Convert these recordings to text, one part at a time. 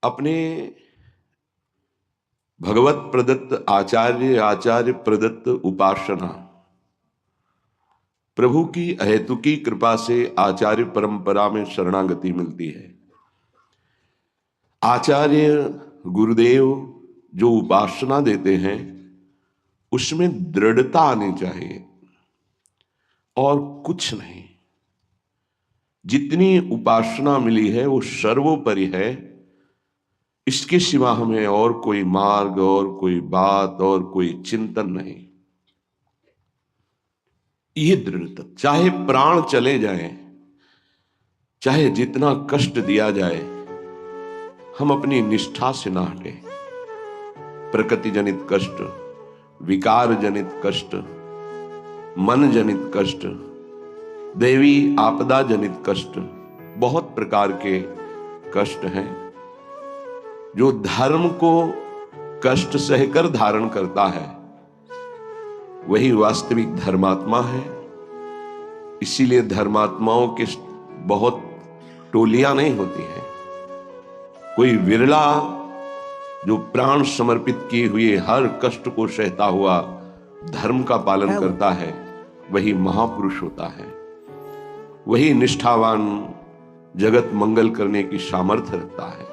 अपने भगवत प्रदत्त आचार्य प्रदत्त उपासना, प्रभु की अहेतुकी कृपा से आचार्य परंपरा में शरणागति मिलती है। आचार्य गुरुदेव जो उपासना देते हैं उसमें दृढ़ता आनी चाहिए और कुछ नहीं। जितनी उपासना मिली है वो सर्वोपरि है। इसके सिवा हमें और कोई मार्ग और कोई बात और कोई चिंतन नहीं। ये दृढ़ता, चाहे प्राण चले जाएं, चाहे जितना कष्ट दिया जाए, हम अपनी निष्ठा से ना हटे। प्रकृति जनित कष्ट, विकार जनित कष्ट, मन जनित कष्ट, देवी आपदा जनित कष्ट, बहुत प्रकार के कष्ट हैं। जो धर्म को कष्ट सहकर धारण करता है वही वास्तविक धर्मात्मा है। इसीलिए धर्मात्माओं के बहुत टोलियां नहीं होती हैं। कोई विरला जो प्राण समर्पित किए हुए हर कष्ट को सहता हुआ धर्म का पालन करता है वही महापुरुष होता है। वही निष्ठावान जगत मंगल करने की सामर्थ्य रखता है।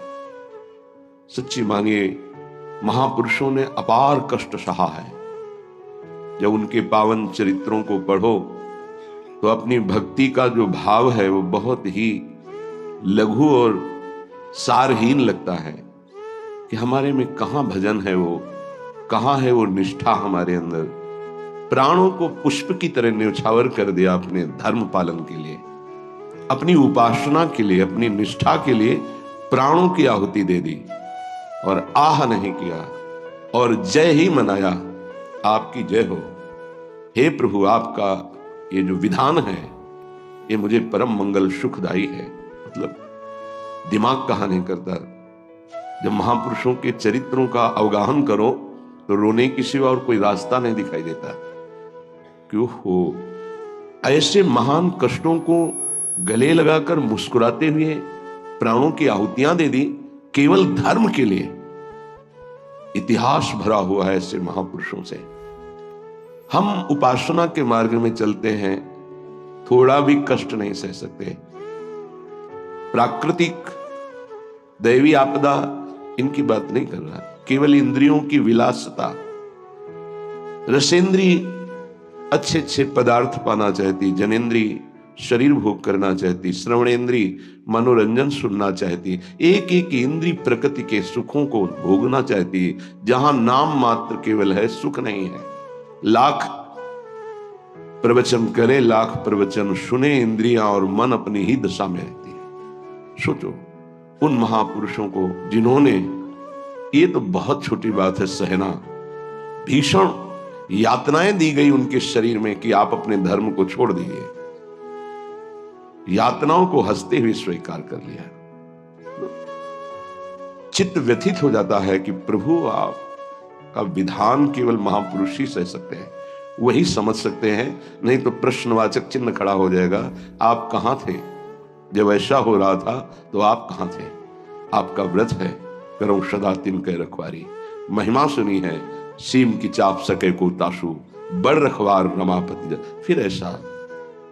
सच्ची मानिए, महापुरुषों ने अपार कष्ट सहा है। जब उनके पावन चरित्रों को पढ़ो तो अपनी भक्ति का जो भाव है वो बहुत ही लघु और सारहीन लगता है कि हमारे में कहां भजन है, वो कहां है वो निष्ठा हमारे अंदर। प्राणों को पुष्प की तरह न्यौछावर कर दिया अपने धर्म पालन के लिए, अपनी उपासना के लिए, अपनी निष्ठा के लिए प्राणों की आहुति दे दी और आह नहीं किया और जय ही मनाया, आपकी जय हो। हे प्रभु, आपका ये जो विधान है ये मुझे परम मंगल सुखदायी है। मतलब दिमाग कहां नहीं करता। जब महापुरुषों के चरित्रों का अवगाहन करो तो रोने की सिवा और कोई रास्ता नहीं दिखाई देता। क्यों हो ऐसे महान कष्टों को गले लगाकर मुस्कुराते हुए प्राणों की आहुतियां दे दी केवल धर्म के लिए। इतिहास भरा हुआ है ऐसे महापुरुषों से। हम उपासना के मार्ग में चलते हैं, थोड़ा भी कष्ट नहीं सह सकते। प्राकृतिक दैवी आपदा इनकी बात नहीं कर रहा, केवल इंद्रियों की विलासता। रसेंद्री अच्छे अच्छे पदार्थ पाना चाहती, जनेन्द्री शरीर भोग करना चाहती, श्रवणेन्द्री मनोरंजन सुनना चाहती, एक एक इंद्री प्रकृति के सुखों को भोगना चाहती, जहां नाम मात्र केवल है, सुख नहीं है। लाख प्रवचन करे, लाख प्रवचन सुने, इंद्रियां और मन अपनी ही दशा में रहती है। सोचो उन महापुरुषों को जिन्होंने, ये तो बहुत छोटी बात है सहना, भीषण यातनाएं दी गई उनके शरीर में कि आप अपने धर्म को छोड़ दीजिए, यातनाओं को हंसते हुए स्वीकार कर लिया। चित्त व्यथित हो जाता है कि प्रभु आपका विधान केवल महापुरुष ही सह सकते हैं, वही समझ सकते हैं, नहीं तो प्रश्नवाचक चिन्ह खड़ा हो जाएगा। आप कहां थे जब ऐसा हो रहा था? तो आप कहां थे? आपका व्रत है, करो सदा तिनके रखवारी। महिमा सुनी है, सीम की चाप सके को ताशु, बड़ रखवार रमापति। फिर ऐसा,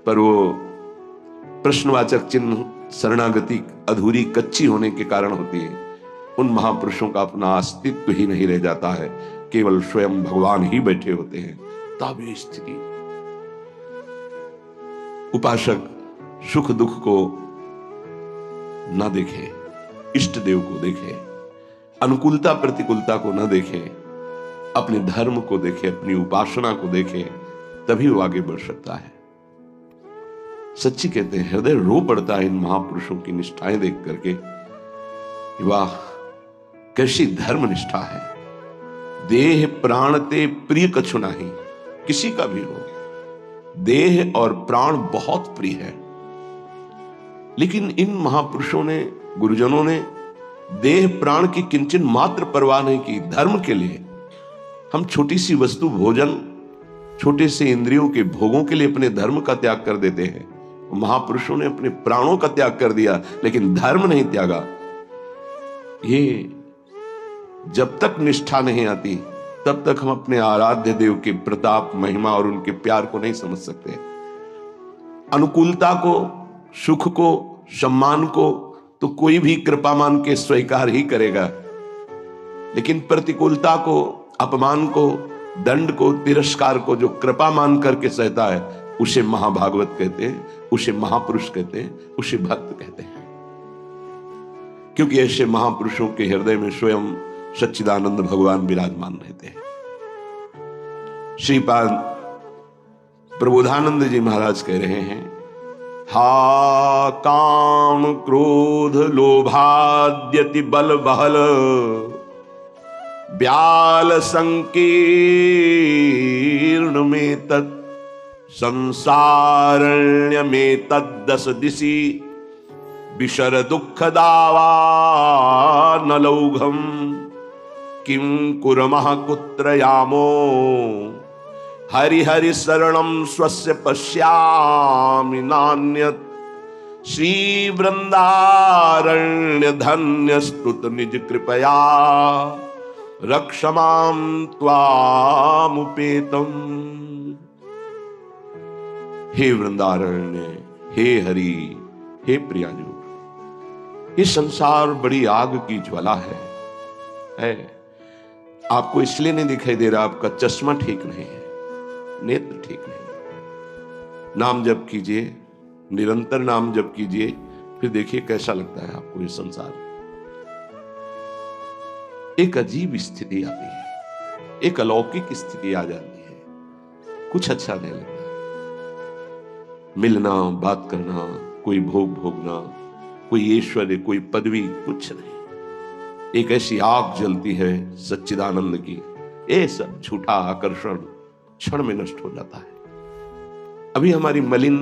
पर वो प्रश्नवाचक चिन्ह शरणागति अधूरी कच्ची होने के कारण होती है। उन महापुरुषों का अपना अस्तित्व ही नहीं रह जाता है, केवल स्वयं भगवान ही बैठे होते हैं। तब ये स्थिति, उपासक सुख दुख को न देखे, इष्ट देव को देखे, अनुकूलता प्रतिकूलता को न देखे, अपने धर्म को देखे, अपनी उपासना को देखे, तभी वो आगे बढ़ सकता है। सच्ची कहते हैं, हृदय रो पड़ता है इन महापुरुषों की निष्ठाएं देख करके। वाह, कैसी धर्म निष्ठा है। देह प्राण ते प्रिय कछु नहीं, किसी का भी हो, देह और प्राण बहुत प्रिय है। लेकिन इन महापुरुषों ने, गुरुजनों ने देह प्राण की किंचन मात्र परवाह नहीं की। धर्म के लिए हम छोटी सी वस्तु भोजन, छोटे से इंद्रियों के भोगों के लिए अपने धर्म का त्याग कर देते हैं। महापुरुषों ने अपने प्राणों का त्याग कर दिया लेकिन धर्म नहीं त्यागा। ये जब तक निष्ठा नहीं आती तब तक हम अपने आराध्य देव के प्रताप, महिमा और उनके प्यार को नहीं समझ सकते। अनुकूलता को, सुख को, सम्मान को तो कोई भी कृपा मान के स्वीकार ही करेगा, लेकिन प्रतिकूलता को, अपमान को, दंड को, तिरस्कार को जो कृपा मान करके सहता है उसे महाभागवत कहते हैं, उसे महापुरुष कहते हैं, उसे भक्त कहते हैं। क्योंकि ऐसे महापुरुषों के हृदय में स्वयं सच्चिदानंद भगवान विराजमान रहते हैं। श्रीपाद प्रबोधानंद जी महाराज कह रहे हैं, हा काम क्रोध लोभाद्यति बल बहल ब्याल संकीर्ण में तत् संसारण्य में तद्दस दिशि विशर दुख दावा न लौघम किं कुर्मः कुत्र यामो हरि हरि शरणं स्वस्य पश्यामि नान्यत् श्री वृंदारण्य धन्य स्तुत निज कृपया रक्षमां त्वामुपेतम्। हे वृंदारण्य, हे हरि, हे प्रियाजू, ये संसार बड़ी आग की ज्वाला है। आपको इसलिए नहीं दिखाई दे रहा, आपका चश्मा ठीक नहीं है, नेत्र ठीक नहीं। नाम जप कीजिए, निरंतर नाम जप कीजिए, फिर देखिए कैसा लगता है आपको ये संसार। एक अजीब स्थिति आती है, एक अलौकिक स्थिति आ जाती है, कुछ अच्छा नहीं लगता। मिलना, बात करना, कोई भोग भोगना, कोई ऐश्वर्य, कोई पदवी, कुछ नहीं। एक ऐसी आग जलती है सच्चिदानंद की, ये सब झूठा आकर्षण क्षण में नष्ट हो जाता है। अभी हमारी मलिन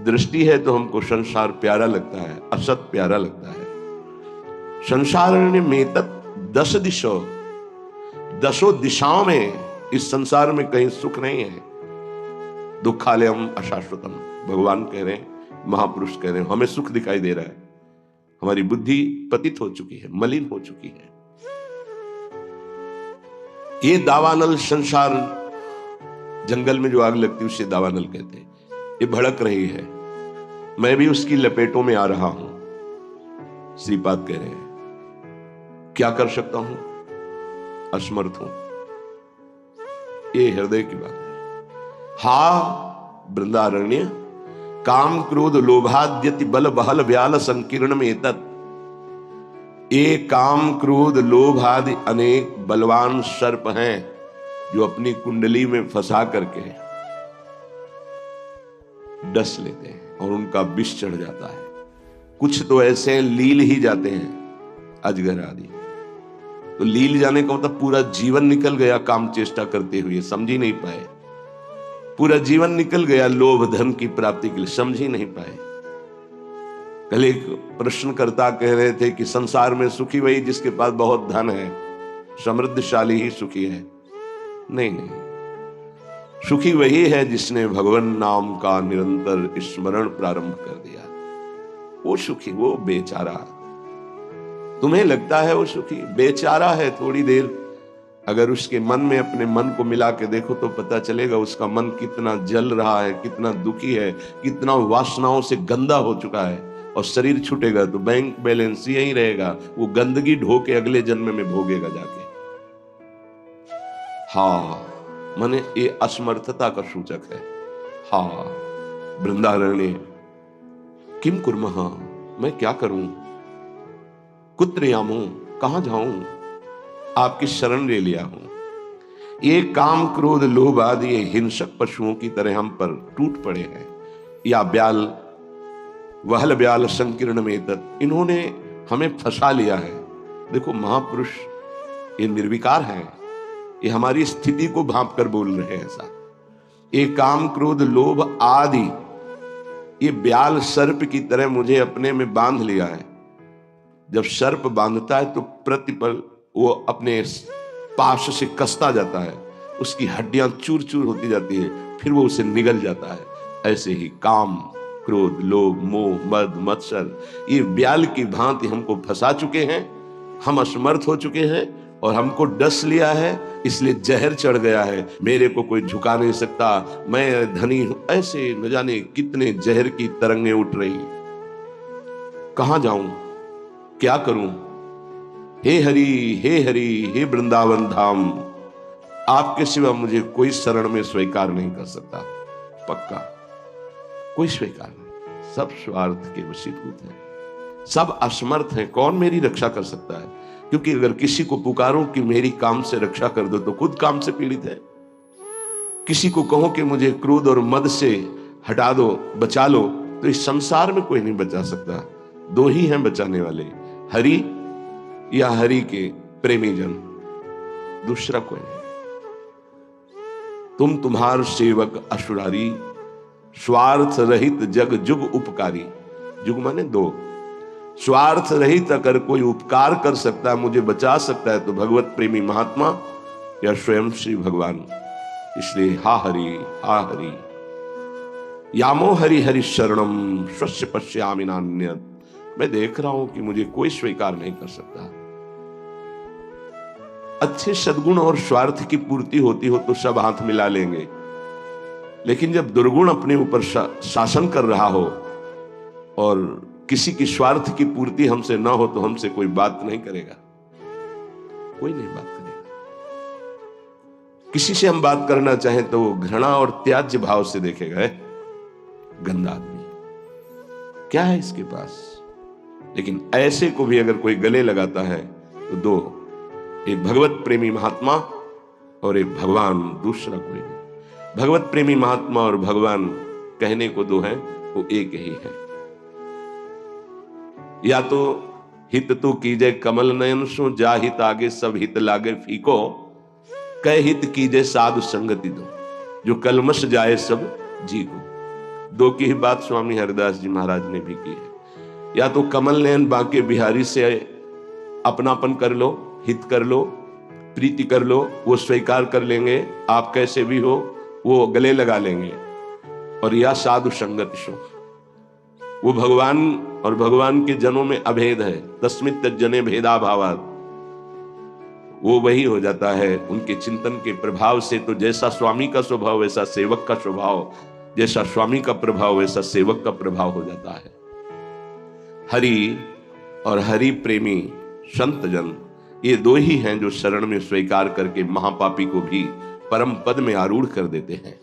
दृष्टि है तो हमको संसार प्यारा लगता है, असत प्यारा लगता है। संसारण्य में तत् दस दिशो, दसों दिशाओं में इस संसार में कहीं सुख नहीं है। दुखालयम अशाश्वतम, भगवान कह रहे हैं, महापुरुष कह रहे हैं, हमें सुख दिखाई दे रहा है। हमारी बुद्धि पतित हो चुकी है, मलिन हो चुकी है। ये दावानल संसार, जंगल में जो आग लगती है उसे दावानल कहते हैं। ये भड़क रही है, मैं भी उसकी लपेटों में आ रहा हूं। श्रीपाद कह रहे हैं, क्या कर सकता हूं, असमर्थ हूं। ये हृदय की बात है। हा वृंदारण्य काम क्रोध लोभाद्यति बल बहल व्याल संकीर्ण में तत्। ये काम क्रोध लोभ आदि अनेक बलवान सर्प हैं जो अपनी कुंडली में फंसा करके डस लेते हैं और उनका विष चढ़ जाता है। कुछ तो ऐसे लील ही जाते हैं, अजगर आदि। तो लील जाने का मतलब पूरा जीवन निकल गया काम चेष्टा करते हुए, समझ ही नहीं पाए। पूरा जीवन निकल गया लोभ धन की प्राप्ति के लिए, समझ ही नहीं पाए। कल एक प्रश्नकर्ता कह रहे थे कि संसार में सुखी वही जिसके पास बहुत धन है, समृद्धशाली ही सुखी है। नहीं नहीं, सुखी वही है जिसने भगवान नाम का निरंतर स्मरण प्रारंभ कर दिया। वो सुखी, वो बेचारा। तुम्हें लगता है वो सुखी, बेचारा है। थोड़ी देर अगर उसके मन में अपने मन को मिला के देखो तो पता चलेगा उसका मन कितना जल रहा है, कितना दुखी है, कितना वासनाओं से गंदा हो चुका है। और शरीर छूटेगा तो बैंक बैलेंस यही रहेगा, वो गंदगी ढो के अगले जन्म में भोगेगा जाके। हाँ, माने ये असमर्थता का सूचक है। हाँ वृंदारण्य किम कुर्मः, मैं क्या करूं, कुत्र यामो, कहां जाऊं, आपकी शरण ले लिया हूं। ये काम क्रोध लोभ आदि ये हिंसक पशुओं की तरह हम पर टूट पड़े हैं। या ब्याल वहल ब्याल संकीर्ण में तत्, इन्होंने हमें फंसा लिया है। देखो महापुरुष ये निर्विकार हैं, ये हमारी स्थिति को भांप कर बोल रहे हैं ऐसा। ये काम क्रोध लोभ आदि ये ब्याल सर्प की तरह मुझे अपने में बांध लिया है। जब सर्प बांधता है तो प्रतिपल वो अपने पाश से कसता जाता है, उसकी हड्डियां चूर चूर होती जाती है, फिर वो उसे निगल जाता है। ऐसे ही काम क्रोध लोभ मोह मद मत्सर ये ब्याल की भांति हमको फंसा चुके हैं हम असमर्थ हो चुके हैं और हमको डस लिया है, इसलिए जहर चढ़ गया है, मेरे को कोई झुका नहीं सकता, मैं धनी हूं, ऐसे न जाने कितने जहर की तरंगें उठ रही। कहां जाऊं, क्या करूं? हे हरि, हे हरि, हे वृंदावन धाम, आपके सिवा मुझे कोई शरण में स्वीकार नहीं कर सकता। पक्का कोई स्वीकार नहीं। सब स्वार्थ के वशीभूत हैं, सब असमर्थ हैं। कौन मेरी रक्षा कर सकता है? क्योंकि अगर किसी को पुकारूं कि मेरी काम से रक्षा कर दो तो खुद काम से पीड़ित है। किसी को कहो कि मुझे क्रोध और मद से हटा दो, बचा लो, तो इस संसार में कोई नहीं बचा सकता। दो ही हैं बचाने वाले, हरि या हरि के प्रेमी जन, दूसरा कोई नहीं। तुम तुम्हार सेवक असुरारी, स्वार्थ रहित जग जुग उपकारी। जुग माने दो। स्वार्थ रहित अगर कोई उपकार कर सकता है, मुझे बचा सकता है, तो भगवत प्रेमी महात्मा या स्वयं श्री भगवान। इसलिए हा हरि, हा हरि, यामो हरि हरि शरणम स्वस्य पश्यामि नान्यत्। मैं देख रहा हूं कि मुझे कोई स्वीकार नहीं कर सकता। अच्छे सद्गुण और स्वार्थ की पूर्ति होती हो तो सब हाथ मिला लेंगे, लेकिन जब दुर्गुण अपने ऊपर शासन कर रहा हो और किसी की स्वार्थ की पूर्ति हमसे ना हो, तो हमसे कोई बात नहीं करेगा, कोई नहीं बात करेगा। किसी से हम बात करना चाहें तो वो घृणा और त्याज्य भाव से देखेगा, है गंदा आदमी, क्या है इसके पास। लेकिन ऐसे को भी अगर कोई गले लगाता है तो दो, एक भगवत प्रेमी महात्मा और एक भगवान, दूसरा कोई नहीं। भगवत प्रेमी महात्मा और भगवान कहने को दो हैं, वो एक ही है। या तो हित तो कीजे कमल नयन सो, जा हित आगे सब हित लागे फीको, कह हित कीजे साधु संगति दो, जो कलमश जाए सब जी को। दो की ही बात स्वामी हरिदास जी महाराज ने भी की है। या तो कमल नयन बांके बिहारी से अपनापन कर लो, हित कर लो, प्रीति कर लो, वो स्वीकार कर लेंगे, आप कैसे भी हो वो गले लगा लेंगे। और या साधु संगति सो, वो भगवान और भगवान के जनों में अभेद है, तस्मित् जने भेदा भावात्, वो वही हो जाता है उनके चिंतन के प्रभाव से। तो जैसा स्वामी का स्वभाव वैसा सेवक का स्वभाव, जैसा स्वामी का प्रभाव वैसा सेवक का प्रभाव हो जाता है। हरि और हरि प्रेमी संत जन, ये दो ही हैं जो शरण में स्वीकार करके महापापी को भी परम पद में आरूढ़ कर देते हैं।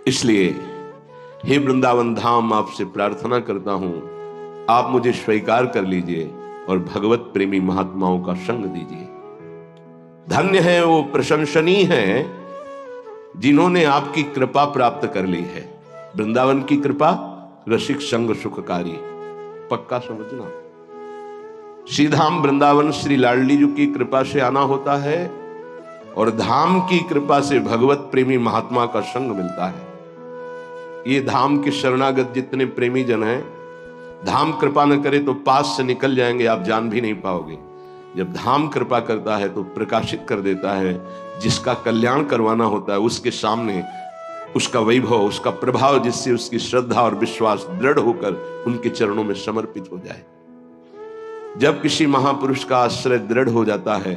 इसलिए हे वृंदावन धाम, आपसे प्रार्थना करता हूं, आप मुझे स्वीकार कर लीजिए और भगवत प्रेमी महात्माओं का संग दीजिए। धन्य है वो, प्रशंसनीय है जिन्होंने आपकी कृपा प्राप्त कर ली है। वृंदावन की कृपा रसिक संग सुखकारी, पक्का समझना। श्री धाम वृंदावन श्री लाडली जी की कृपा से आना होता है और धाम की कृपा से भगवत प्रेमी महात्मा का संग मिलता है। ये धाम के शरणागत जितने प्रेमी जन हैं, धाम कृपा न करे तो पास से निकल जाएंगे, आप जान भी नहीं पाओगे। जब धाम कृपा करता है तो प्रकाशित कर देता है। जिसका कल्याण करवाना होता है उसके सामने उसका वैभव, उसका प्रभाव, जिससे उसकी श्रद्धा और विश्वास दृढ़ होकर उनके चरणों में समर्पित हो जाए। जब किसी महापुरुष का आश्रय दृढ़ हो जाता है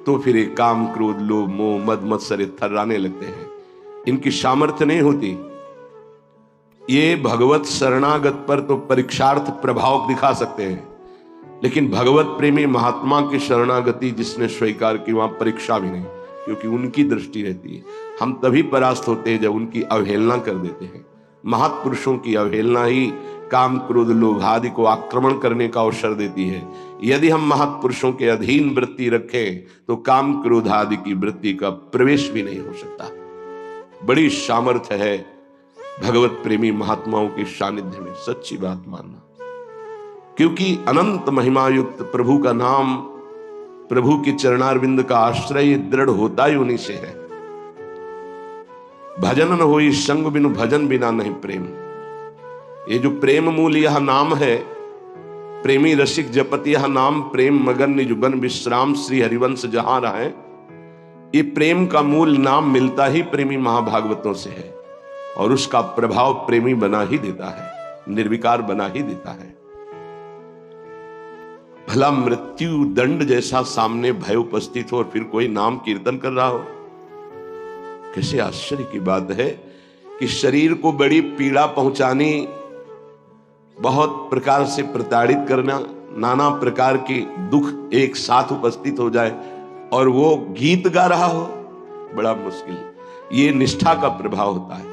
तो फिर एक काम क्रोध लोभ मोह मद मत्सर थर्राने लगते हैं। इनकी सामर्थ्य नहीं होती। ये भगवत शरणागत पर तो परीक्षार्थ प्रभाव दिखा सकते हैं, लेकिन भगवत प्रेमी महात्मा की शरणागति जिसने स्वीकार की, वहां परीक्षा भी नहीं, क्योंकि उनकी दृष्टि रहती है। हम तभी परास्त होते हैं जब उनकी अवहेलना कर देते हैं। महापुरुषों की अवहेलना ही काम क्रोध लोभ आदि को आक्रमण करने का अवसर देती है। यदि हम महापुरुषों के अधीन वृत्ति रखें तो काम क्रोध आदि की वृत्ति का प्रवेश भी नहीं हो सकता। बड़ी सामर्थ्य है भगवत प्रेमी महात्माओं के सानिध्य में, सच्ची बात मानना। क्योंकि अनंत महिमा युक्त प्रभु का नाम, प्रभु के चरणारविंद का आश्रय दृढ़ होता ही उन्हीं से है। भजन न होई संग बिनु, भजन बिना नहीं प्रेम। ये जो प्रेम मूल यह नाम है, प्रेमी रसिक जपत यह नाम, प्रेम मगन निजुगन विश्राम श्री हरिवंश जहां रहे। ये प्रेम का मूल नाम मिलता ही प्रेमी महाभागवतों से है और उसका प्रभाव प्रेमी बना ही देता है, निर्विकार बना ही देता है। भला मृत्यु दंड जैसा सामने भय उपस्थित हो और फिर कोई नाम कीर्तन कर रहा हो। कैसे आश्चर्य की बात है कि शरीर को बड़ी पीड़ा पहुंचानी, बहुत प्रकार से प्रताड़ित करना, नाना प्रकार के दुख एक साथ उपस्थित हो जाए और वो गीत गा रहा हो, बड़ा मुश्किल। ये निष्ठा का प्रभाव होता है।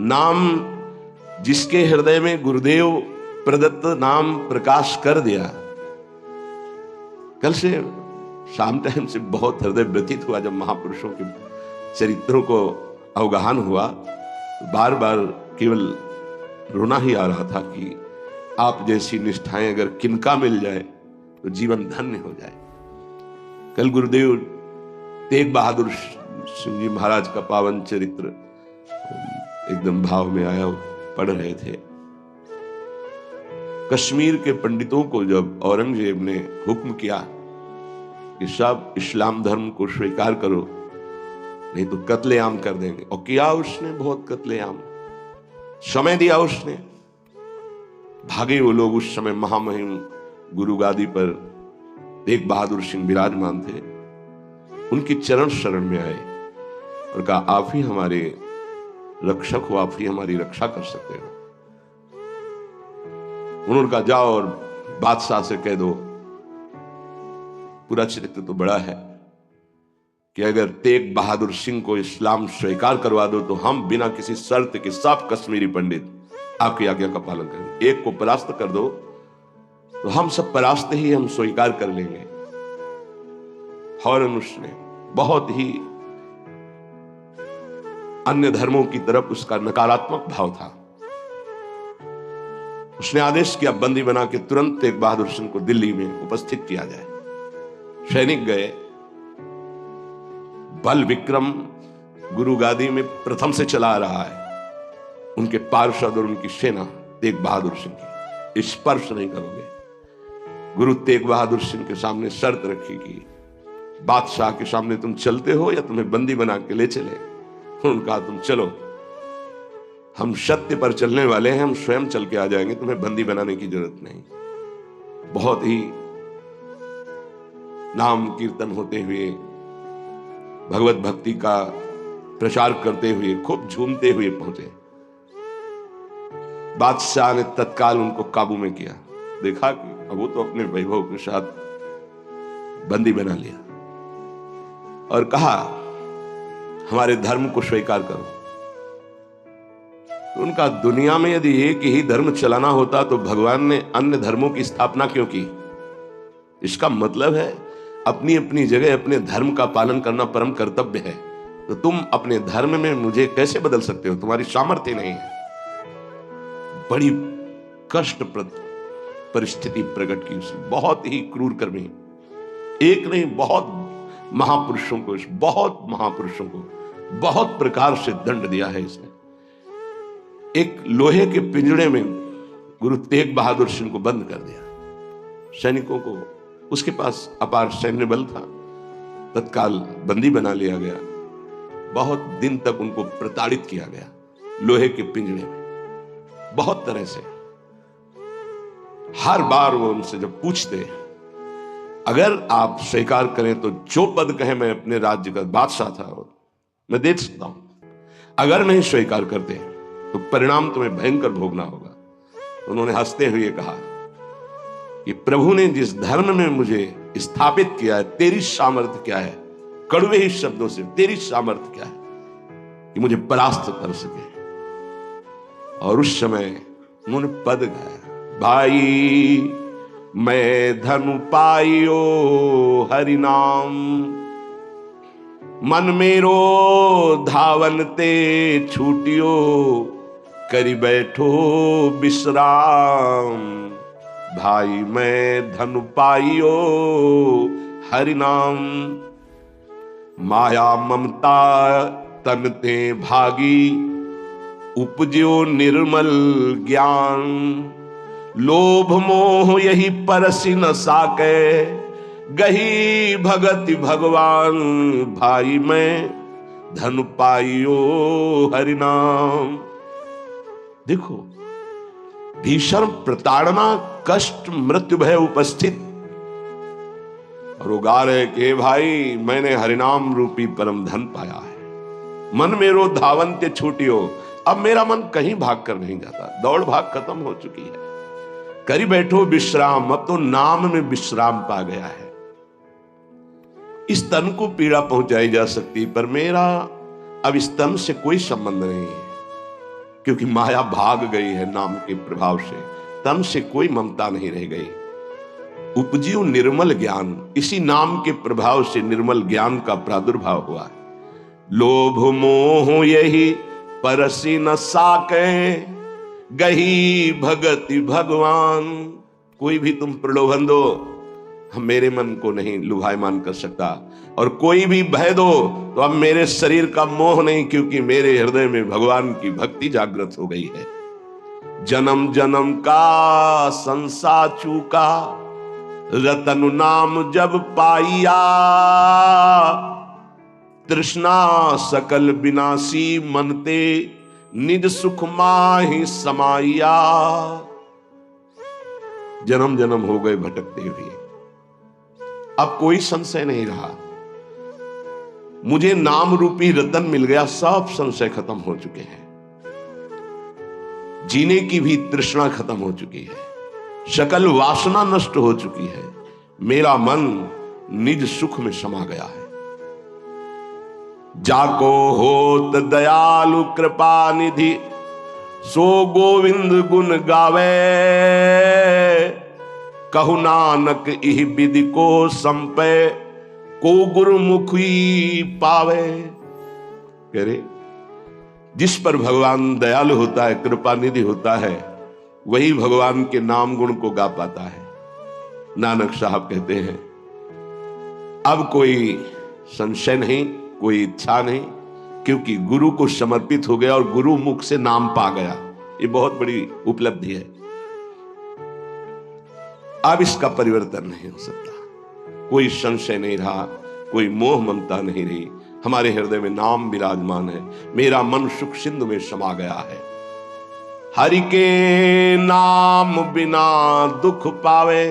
नाम जिसके हृदय में गुरुदेव प्रदत्त नाम प्रकाश कर दिया। कल से शाम टाइम से बहुत हृदय व्यथित हुआ जब महापुरुषों के चरित्रों को अवगाहन हुआ, तो बार बार केवल रोना ही आ रहा था कि आप जैसी निष्ठाएं अगर किनका मिल जाए तो जीवन धन्य हो जाए। कल गुरुदेव तेग बहादुर सिंह जी महाराज का पावन चरित्र एकदम भाव में आया, पढ़ रहे थे। कश्मीर के पंडितों को जब औरंगजेब ने हुक्म किया कि सब इस्लाम धर्म को स्वीकार करो नहीं तो कत्लेआम कर देंगे, और किया उसने, बहुत कत्लेआम समय दिया उसने। भागे वो लोग। उस समय महामहिम गुरु गादी पर तेग बहादुर सिंह विराजमान थे। उनकी चरण शरण में आए और कहा आप ही हमारे रक्षक हो, आप ही हमारी रक्षा कर सकते हो। उन्होंने कहा जाओ और बादशाह से कह दो। पूरा चरित्र तो बड़ा है कि अगर तेग बहादुर सिंह को इस्लाम स्वीकार करवा दो तो हम बिना किसी शर्त के सब कश्मीरी पंडित आपकी आज्ञा का पालन करेंगे। एक को परास्त कर दो तो हम सब परास्त ही हम स्वीकार कर लेंगे। फौरन उसने बहुत ही अन्य धर्मों की तरफ उसका नकारात्मक भाव था। उसने आदेश किया बंदी बना के तुरंत तेग बहादुर सिंह को दिल्ली में उपस्थित किया जाए। सैनिक गए। बल विक्रम गुरु गादी में प्रथम से चला रहा है। उनके पार्षद और उनकी सेना तेग बहादुर सिंह की स्पर्श नहीं करोगे। गुरु तेग बहादुर सिंह के सामने शर्त रखी कि बादशाह के सामने तुम चलते हो या तुम्हें बंदी बना के ले चले। उन्होंने कहा तुम चलो, हम सत्य पर चलने वाले हैं, हम स्वयं चल के आ जाएंगे, तुम्हें बंदी बनाने की जरूरत नहीं। बहुत ही नाम कीर्तन होते हुए, भगवत भक्ति का प्रचार करते हुए, खूब झूमते हुए पहुंचे। बादशाह ने तत्काल उनको काबू में किया। देखा कि अब वो तो अपने वैभव के साथ बंदी बना लिया और कहा हमारे धर्म को स्वीकार करो। तो उनका दुनिया में यदि एक ही धर्म चलाना होता तो भगवान ने अन्य धर्मों की स्थापना क्यों की? इसका मतलब है अपनी अपनी जगह अपने धर्म का पालन करना परम कर्तव्य है। तो तुम अपने धर्म में मुझे कैसे बदल सकते हो? तुम्हारी सामर्थ्य नहीं है। बड़ी कष्टप्रद परिस्थिति प्रकट की उसने। बहुत ही क्रूर कर्मी, एक नहीं बहुत महापुरुषों को, बहुत महापुरुषों को बहुत प्रकार से दंड दिया है इसने। एक लोहे के पिंजड़े में गुरु तेग बहादुर सिंह को बंद कर दिया। सैनिकों को, उसके पास अपार सैन्य बल था, तत्काल बंदी बना लिया गया। बहुत दिन तक उनको प्रताड़ित किया गया लोहे के पिंजड़े में, बहुत तरह से। हर बार वो उनसे जब पूछते अगर आप स्वीकार करें तो जो पद कहे, मैं अपने राज्य का बादशाह था और मैं दे सकता हूं, अगर नहीं स्वीकार करते तो परिणाम तुम्हें भयंकर भोगना होगा। उन्होंने हंसते हुए कहा कि प्रभु ने जिस धर्म में मुझे स्थापित किया है, तेरी सामर्थ्य क्या है? कड़वे ही शब्दों से, तेरी सामर्थ्य क्या है कि मुझे परास्त कर सके? और उस समय उन्होंने पद गाया, भाई मैं धनु पाइयो हरि नाम, मन मेरो धावन ते छूटियो, करी बैठो विश्राम। भाई मैं धनु पाइयो हरि नाम, माया ममता तन ते भागी, उपजो निर्मल ज्ञान। लोभ मोह यही परसि न साके, गही भगति भगवान। भाई मैं धनु पाइयो हरि नाम। देखो, भीषण प्रताड़ना, कष्ट, मृत्यु भय उपस्थित, और वो गा रहे कि भाई मैंने हरिनाम रूपी परम धन पाया है, मन मेरो धावंत्य छूटियो। अब मेरा मन कहीं भाग कर नहीं जाता, दौड़ भाग खत्म हो चुकी है, करी बैठो विश्राम, अब तो नाम में विश्राम पा गया है। इस तन को पीड़ा पहुंचाई जा सकती, पर मेरा अब इस तन से कोई संबंध नहीं है, क्योंकि माया भाग गई है नाम के प्रभाव से, तन से कोई ममता नहीं रह गई। उपजियो निर्मल ज्ञान, इसी नाम के प्रभाव से निर्मल ज्ञान का प्रादुर्भाव हुआ है। लोभ मोह यही परसी न साके, गही भगति भगवान। कोई भी तुम प्रलोभन दो, हम मेरे मन को नहीं लुभायमान कर सकता, और कोई भी भय दो तो अब मेरे शरीर का मोह नहीं, क्योंकि मेरे हृदय में भगवान की भक्ति जागृत हो गई है। जन्म जन्म का संसार चूका, रतन नाम जब पाइया, तृष्णा सकल विनाशी मनते, निज सुख माहि समाइया। जन्म जन्म हो गए भटकते हुए, अब कोई संशय नहीं रहा, मुझे नाम रूपी रतन मिल गया, सब संशय खत्म हो चुके हैं, जीने की भी तृष्णा खत्म हो चुकी है, सकल वासना नष्ट हो चुकी है, मेरा मन निज सुख में समा गया है। जाको होत दयालु कृपा निधि, सो गोविंद गुण गावे, कहु नानक इह विधि को संपे, को गुरुमुखी पावे। कह रहे जिस पर भगवान दयालु होता है, कृपा निधि होता है, वही भगवान के नाम गुण को गा पाता है। नानक साहब कहते हैं अब कोई संशय नहीं, कोई इच्छा नहीं, क्योंकि गुरु को समर्पित हो गया और गुरु मुख से नाम पा गया। ये बहुत बड़ी उपलब्धि है। अब इसका परिवर्तन नहीं हो सकता, कोई संशय नहीं रहा, कोई मोह ममता नहीं रही, हमारे हृदय में नाम विराजमान है, मेरा मन सुख सिंधु में समा गया है। हरि के नाम बिना दुख पावे,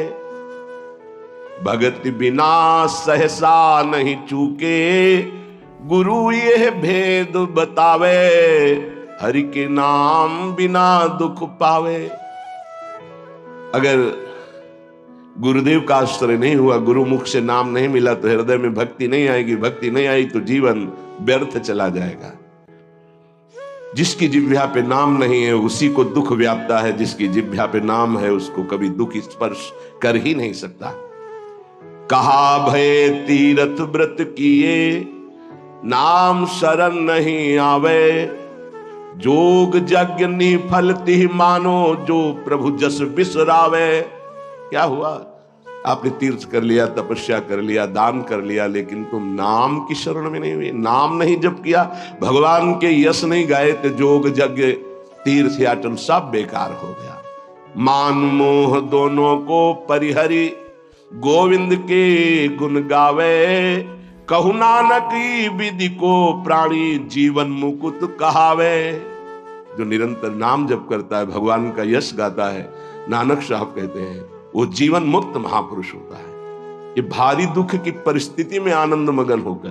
भगति बिना सहसा नहीं चूके, गुरु यह भेद बतावे, हरि के नाम बिना दुख पावे। अगर गुरुदेव का आश्रय नहीं हुआ, गुरु मुख से नाम नहीं मिला, तो हृदय में भक्ति नहीं आएगी, भक्ति नहीं आई तो जीवन व्यर्थ चला जाएगा। जिसकी जिह्वा पे नाम नहीं है उसी को दुख व्यापता है, जिसकी जिह्वा पे नाम है उसको कभी दुख स्पर्श कर ही नहीं सकता। कहा भय तीरथ व्रत किए, नाम शरण नहीं आवे, जोग यज्ञ निफल तिह मानो, जो प्रभु जस बिसरावे। क्या हुआ, आपने तीर्थ कर लिया, तपस्या कर लिया, दान कर लिया, लेकिन तुम नाम की शरण में नहीं हुए, नाम नहीं जप किया, भगवान के यश नहीं गाए, तो जोग यज्ञ तीर्थ याटन सब बेकार हो गया। मान मोह दोनों को परिहरी, गोविंद के गुण गावे, कहु नानक विधि को प्राणी, जीवन मुकुट कहावे। जो निरंतर नाम जप करता है, भगवान का यश गाता है, नानक साहब कहते हैं वो जीवन मुक्त महापुरुष होता है। ये भारी दुख की परिस्थिति में आनंद मगन होकर,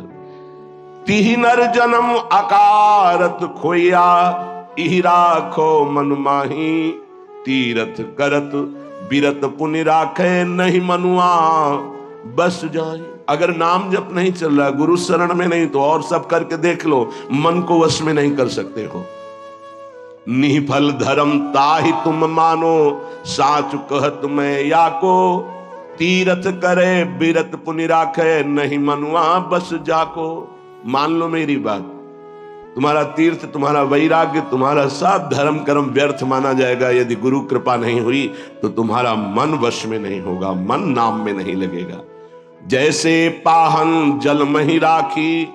तिहि नर जन्म अकारत खोया, इहि राखो मन माही, तीरथ करत बिरत पुनि राखे, नहीं मनुआ बस जाए। अगर नाम जप नहीं चल रहा, गुरु शरण में नहीं, तो और सब करके देख लो, मन को वश में नहीं कर सकते हो। निफल धर्म ताहि तुम मानो, साच कहत मैं या को, तीरथ करे बिरत पुनि राखे, नहीं मनुआ बस जाको। मान लो मेरी बात, तुम्हारा तीर्थ, तुम्हारा वैराग्य, तुम्हारा सब धर्म कर्म व्यर्थ माना जाएगा यदि गुरु कृपा नहीं हुई, तो तुम्हारा मन वश में नहीं होगा, मन नाम में नहीं लगेगा। जैसे पाहन जल मही राखी,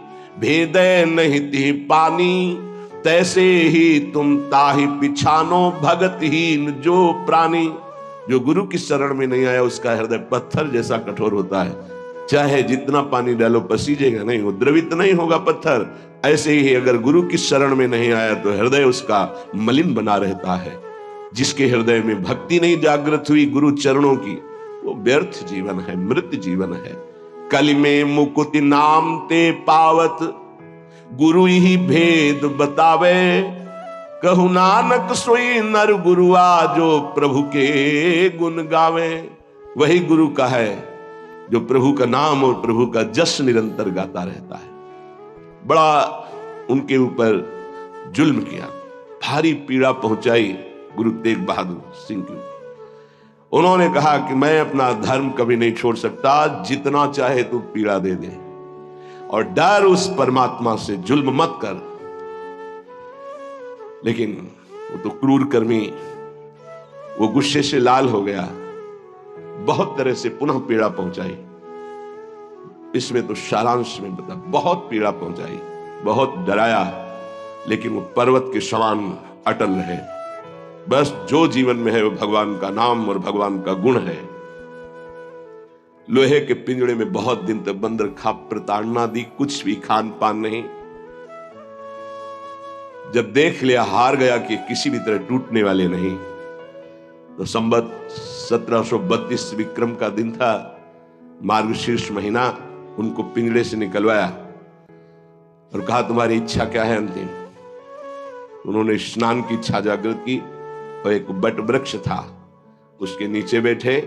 भेदे नहीं ती पानी, तैसे ही तुम ताहि पिछानो, भगतहीन जो प्राणी। जो गुरु की शरण में नहीं आया उसका हृदय पत्थर जैसा कठोर होता है, चाहे जितना पानी डालो पसीजेगा नहीं, वो द्रवित नहीं होगा पत्थर। ऐसे ही अगर गुरु की शरण में नहीं आया तो हृदय उसका मलिन बना रहता है। जिसके हृदय में भक्ति नहीं जागृत हुई गुरु चरणों की, वो व्यर्थ जीवन है, मृत जीवन है। कलि में मुकुति नाम ते पावत, गुरु ही भेद बतावे। कहु नानक सोई नर गुरुआ, जो प्रभु के गुण गावे। वही गुरु का है जो प्रभु का नाम और प्रभु का जस निरंतर गाता रहता है। बड़ा उनके ऊपर जुल्म किया, भारी पीड़ा पहुंचाई गुरु तेग बहादुर सिंह की। उन्होंने कहा कि मैं अपना धर्म कभी नहीं छोड़ सकता, जितना चाहे तू पीड़ा दे दे, और डर उस परमात्मा से, जुल्म मत कर। लेकिन वो तो क्रूर कर्मी, वो गुस्से से लाल हो गया, बहुत तरह से पुनः पीड़ा पहुंचाई। इसमें तो सारांश में बता, बहुत पीड़ा पहुंचाई, बहुत डराया, लेकिन वो पर्वत के समान अटल रहे। बस जो जीवन में है वो भगवान का नाम और भगवान का गुण है। लोहे के पिंजड़े में बहुत दिन तक बंद रखा, प्रताड़ना दी, कुछ भी खान पान नहीं। जब देख लिया, हार गया कि किसी भी तरह टूटने वाले नहीं, तो संवत 1732 विक्रम का दिन था, मार्गशीर्ष महीना। उनको पिंजड़े से निकलवाया और कहा तुम्हारी इच्छा क्या है अंतिम। उन्होंने स्नान की इच्छा जागृत की और एक बट वृक्ष था, उसके नीचे बैठे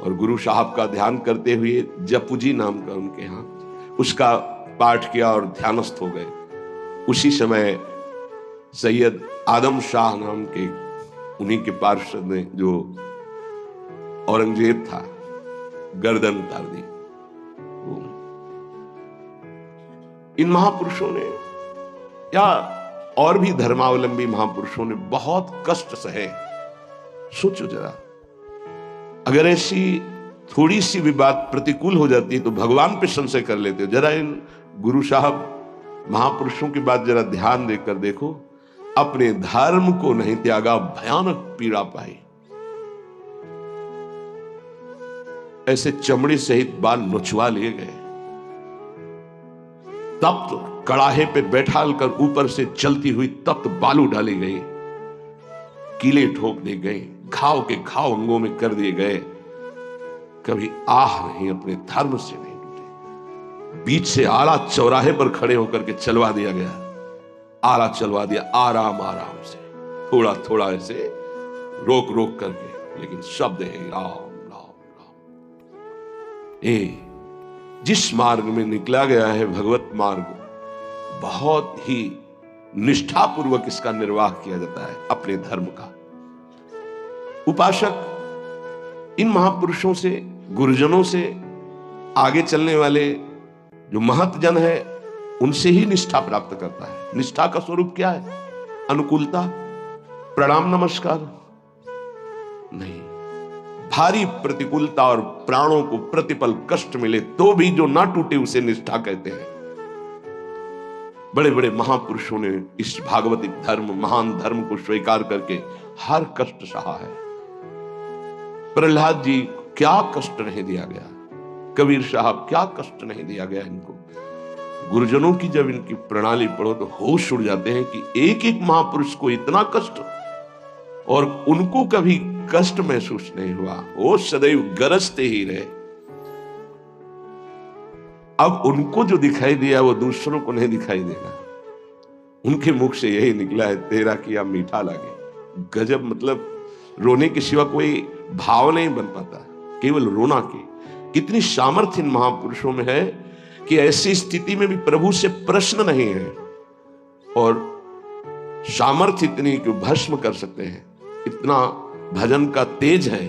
और गुरु साहब का ध्यान करते हुए, जपुजी नाम का उनके यहाँ, उसका पाठ किया और ध्यानस्थ हो गए। उसी समय सैयद आदम शाह नाम के उन्हीं के पार्षद ने, जो औरंगजेब था, गर्दन उतार दी। इन महापुरुषों ने या और भी धर्मावलंबी महापुरुषों ने बहुत कष्ट सहे। सोचो जरा, अगर ऐसी थोड़ी सी भी बात प्रतिकूल हो जाती तो भगवान पे संशय कर लेते हो। जरा इन गुरु साहब महापुरुषों की बात जरा ध्यान देकर देखो, अपने धर्म को नहीं त्यागा, भयानक पीड़ा पाई। ऐसे चमड़ी सहित बाल नोचवा लिए गए, तप्त कड़ाहे पे बैठाल कर ऊपर से चलती हुई तप्त बालू डाली गई, कीले ठोक दी गई, घाव के घाव अंगों में कर दिए गए। कभी आह नहीं, अपने धर्म से नहीं टूटे। बीच से आला चौराहे पर खड़े होकर के चलवा दिया गया, आला चलवा दिया, आराम आराम से, थोड़ा थोड़ा ऐसे रोक रोक करके, लेकिन शब्द है राम राम राम। जिस मार्ग में निकला गया है भगवत मार्ग, बहुत ही निष्ठापूर्वक इसका निर्वाह किया जाता है अपने धर्म का। उपासक इन महापुरुषों से, गुरुजनों से, आगे चलने वाले जो महत जन है, उनसे ही निष्ठा प्राप्त करता है। निष्ठा का स्वरूप क्या है? अनुकूलता, प्रणाम नमस्कार नहीं, भारी प्रतिकूलता और प्राणों को प्रतिपल कष्ट मिले तो भी जो ना टूटे उसे निष्ठा कहते हैं। बड़े बड़े महापुरुषों ने इस भागवतिक धर्म, महान धर्म को स्वीकार करके हर कष्ट सहा है। प्रहलाद जी क्या कष्ट नहीं दिया गया, कबीर साहब क्या कष्ट नहीं दिया गया इनको। गुरुजनों की जब इनकी प्रणाली पढ़ो तो होश उड़ जाते हैं कि एक एक महापुरुष को इतना कष्ट, और उनको कभी कष्ट महसूस नहीं हुआ, वो सदैव गरजते ही रहे। अब उनको जो दिखाई दिया वो दूसरों को नहीं दिखाई देगा। उनके मुख से यही निकला है, तेरा किया मीठा लागे। गजब, मतलब रोने के सिवा कोई भाव नहीं बन पाता, केवल रोना की। कितनी सामर्थ्य इन महापुरुषों में है कि ऐसी स्थिति में भी प्रभु से प्रश्न नहीं है, और सामर्थ्य इतनी कि भस्म कर सकते हैं। इतना भजन का तेज है,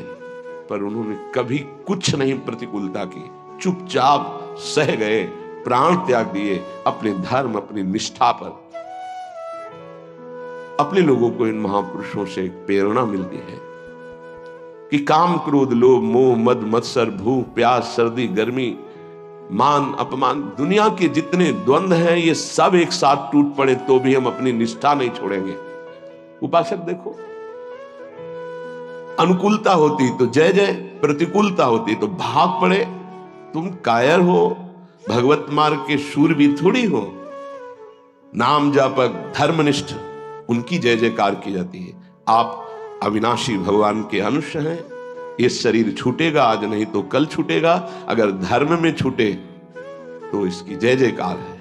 पर उन्होंने कभी कुछ नहीं प्रतिकूलता की, चुपचाप सह गए, प्राण त्याग दिए अपने धर्म, अपनी निष्ठा पर। अपने लोगों को इन महापुरुषों से एक प्रेरणा मिलती है कि काम, क्रोध, लोभ, मोह, मद, मत्सर, भूख, प्यास, सर्दी, गर्मी, मान, अपमान, दुनिया के जितने द्वंद्व हैं, ये सब एक साथ टूट पड़े तो भी हम अपनी निष्ठा नहीं छोड़ेंगे। उपासक देखो, अनुकूलता होती तो जय जय, प्रतिकूलता होती तो भाग पड़े। तुम कायर हो, भगवत मार्ग के शूरवीर थोड़ी हो। नाम जापक, धर्मनिष्ठ, उनकी जय जयकार की जाती है। आप अविनाशी भगवान के अंश हैं, ये शरीर छूटेगा, आज नहीं तो कल छूटेगा। अगर धर्म में छूटे तो इसकी जय जयकार है,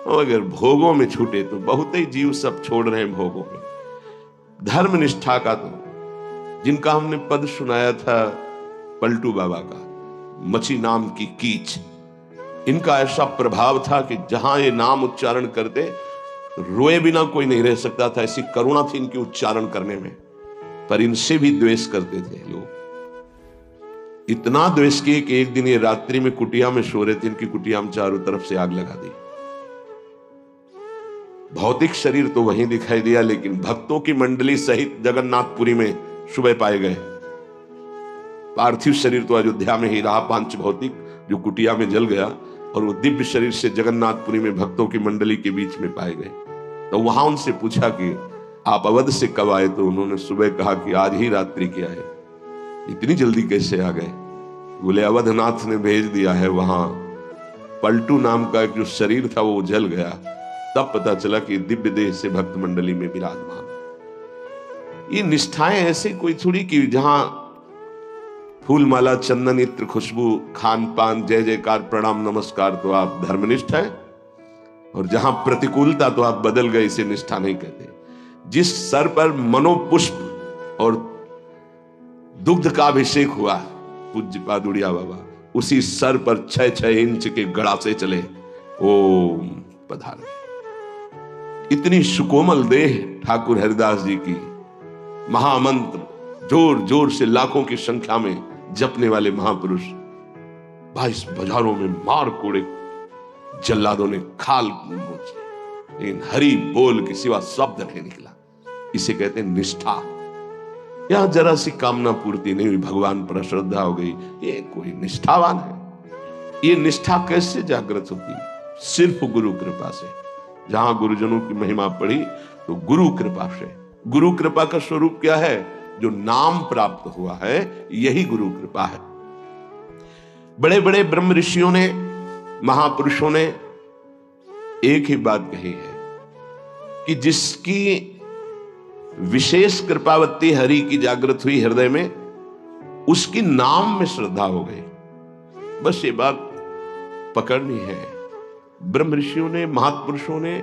और अगर भोगों में छूटे तो बहुत ही जीव सब छोड़ रहे हैं भोगों में। धर्म निष्ठा का तो, जिनका हमने पद सुनाया था पलटू बाबा का, मछी नाम की कीच, इनका ऐसा प्रभाव था कि जहां ये नाम उच्चारण करते रोए बिना कोई नहीं रह सकता था, ऐसी करुणा थी इनकी उच्चारण करने में। पर इनसे भी द्वेष करते थे लोग, इतना द्वेष किए कि एक दिन ये रात्रि में कुटिया में सो रहे थे, इनकी कुटिया में चारों तरफ से आग लगा दी। भौतिक शरीर तो वहीं दिखाई दिया, लेकिन भक्तों की मंडली सहित जगन्नाथपुरी में सुबह पाए गए। पार्थिव शरीर तो अयोध्या में ही रहा, पांच भौतिक जो कुटिया में जल गया, और वो दिव्य शरीर से जगन्नाथपुरी में भक्तों की मंडली के बीच में पाए गए। तो वहां उनसे पूछा कि आप अवध से कब आए, तो उन्होंने सुबह कहा कि आज ही रात्रि किया है। इतनी जल्दी कैसे आ गए? बोले अवधनाथ ने भेज दिया है। वहां पलटू नाम का एक जो शरीर था वो जल गया, तब पता चला कि दिव्य देह से भक्त मंडली में विराजमान। ये निष्ठाएं ऐसे कोई थोड़ी कि जहां फूल माला चंदन इत्र खुशबू खान पान जय जयकार प्रणाम नमस्कार तो आप धर्मनिष्ठ हैं, और जहां प्रतिकूलता तो आप बदल गए, इसे निष्ठा नहीं कहते। जिस सर पर मनोपुष्प और दुग्ध का अभिषेक हुआ पूज्य पादुड़िया बाबा, उसी सर पर 6-6 इंच के गड़ासे चले, ओम पधारे। इतनी सुकोमल देह ठाकुर हरिदास जी की, महामंत्र जोर जोर से लाखों की संख्या में जपने वाले महापुरुष, 22 बाजारों में मार कोड़े जल्लादों ने खाल नोची, लेकिन हरि बोल के सिवा शब्द नहीं निकला। इसे कहते हैं निष्ठा। यहां जरा सी कामना पूर्ति नहीं हुई, भगवान पर श्रद्धा हो गई, ये कोई निष्ठावान है? ये निष्ठा कैसे जागृत होती? सिर्फ गुरु कृपा से। जहां गुरुजनों की महिमा पढ़ी तो गुरु कृपा से। गुरु कृपा का स्वरूप क्या है? जो नाम प्राप्त हुआ है, यही गुरु कृपा है। बड़े बड़े ब्रह्म ऋषियों ने, महापुरुषों ने एक ही बात कही है कि जिसकी विशेष कृपावत्ती हरि की जागृत हुई हृदय में, उसकी नाम में श्रद्धा हो गई। बस ये बात पकड़नी है। ब्रह्म ऋषियों ने, महापुरुषों ने,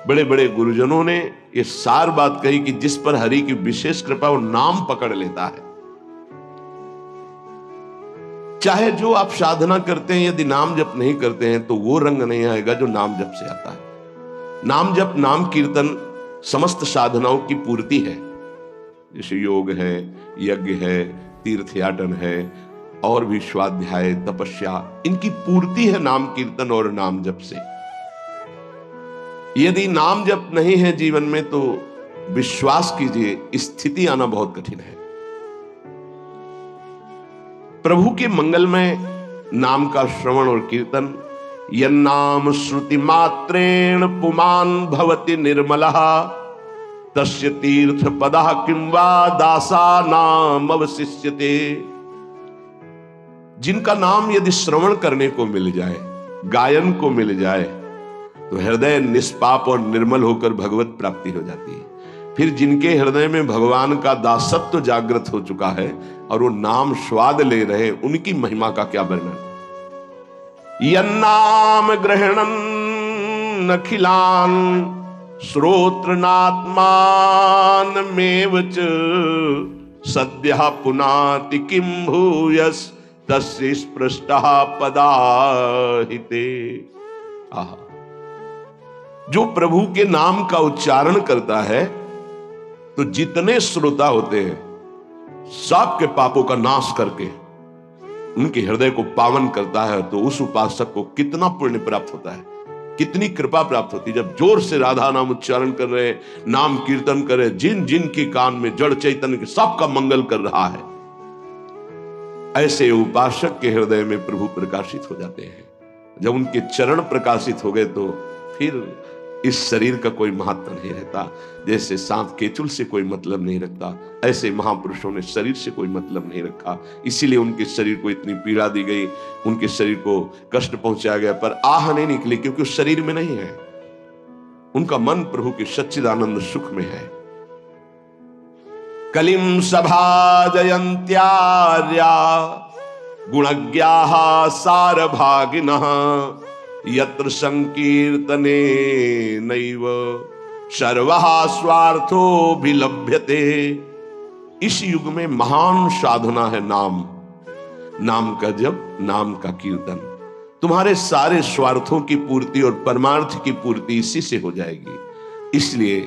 बड़े बड़े गुरुजनों ने ये सार बात कही कि जिस पर हरि की विशेष कृपा, वो नाम पकड़ लेता है। चाहे जो आप साधना करते हैं, यदि नाम जप नहीं करते हैं तो वो रंग नहीं आएगा जो नाम जप से आता है। नाम जप, नाम कीर्तन समस्त साधनाओं की पूर्ति है। जैसे योग है, यज्ञ है, तीर्थयाटन है, और भी स्वाध्याय तपस्या, इनकी पूर्ति है नाम कीर्तन और नाम जप से। यदि नाम जप नहीं है जीवन में तो विश्वास कीजिए, स्थिति आना बहुत कठिन है। प्रभु के मंगलमय नाम का श्रवण और कीर्तन, यन्नाम श्रुति मात्रेण पुमान भवति निर्मलः तस्य तीर्थ पदः किंवा दासा नाम अवशिष्यते। जिनका नाम यदि श्रवण करने को मिल जाए, गायन को मिल जाए, तो हृदय निष्पाप और निर्मल होकर भगवत प्राप्ति हो जाती है। फिर जिनके हृदय में भगवान का दासत्व जागृत हो चुका है और वो नाम स्वाद ले रहे, उनकी महिमा का क्या वर्णन। यन्नाम ग्रहणन अखिलान श्रोत्रनात्मान मेव च सद्यः पुनाति किं भूयस् तस्य स्पृष्टः पदाहिते। आहा, जो प्रभु के नाम का उच्चारण करता है तो जितने श्रोता होते हैं सबके पापों का नाश करके उनके हृदय को पावन करता है। तो उस उपासक को कितना पुण्य प्राप्त होता है, कितनी कृपा प्राप्त होती है। जब जोर से राधा नाम उच्चारण कर रहे, नाम कीर्तन कर रहे, जिन जिन के कान में जड़ चैतन्य के सबका मंगल कर रहा है, ऐसे उपासक के हृदय में प्रभु प्रकाशित हो जाते हैं। जब उनके चरण प्रकाशित हो गए तो फिर इस शरीर का कोई महत्व नहीं रहता। जैसे सांप केचुल से कोई मतलब नहीं रखता, ऐसे महापुरुषों ने शरीर से कोई मतलब नहीं रखा। इसीलिए उनके शरीर को इतनी पीड़ा दी गई, उनके शरीर को कष्ट पहुंचाया गया, पर आह नहीं निकली, क्योंकि उस शरीर में नहीं है। उनका मन प्रभु के सच्चिदानंद सुख में है। कलिम सभाजयन्त्यार्या गुणज्ञाः सारभागिनः यत्र संकीर्तने नैव सर्वः स्वार्थोऽभिलभ्यते। इस युग में महान साधना है नाम, नाम का जप, नाम का कीर्तन। तुम्हारे सारे स्वार्थों की पूर्ति और परमार्थ की पूर्ति इसी से हो जाएगी। इसलिए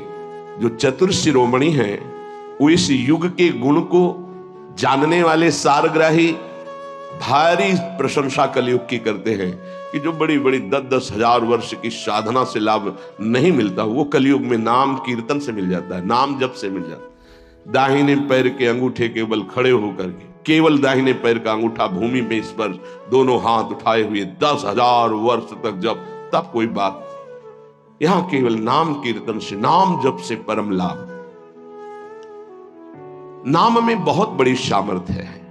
जो चतुर शिरोमणि हैं वो इस युग के गुण को जानने वाले सारग्राही भारी प्रशंसा कलयुग की करते हैं कि जो बड़ी बड़ी 10-10 हजार वर्ष की साधना से लाभ नहीं मिलता वो कलयुग में नाम कीर्तन से मिल जाता है, नाम जप से मिल जाता है। दाहिने पैर के अंगूठे के बल खड़े होकर के केवल दाहिने पैर का अंगूठा भूमि में स्पर्श, दोनों हाथ उठाए हुए 10,000 वर्ष तक जब, तब कोई बात। यहां केवल नाम कीर्तन से, नाम जप से परम लाभ। नाम में बहुत बड़ी सामर्थ्य है।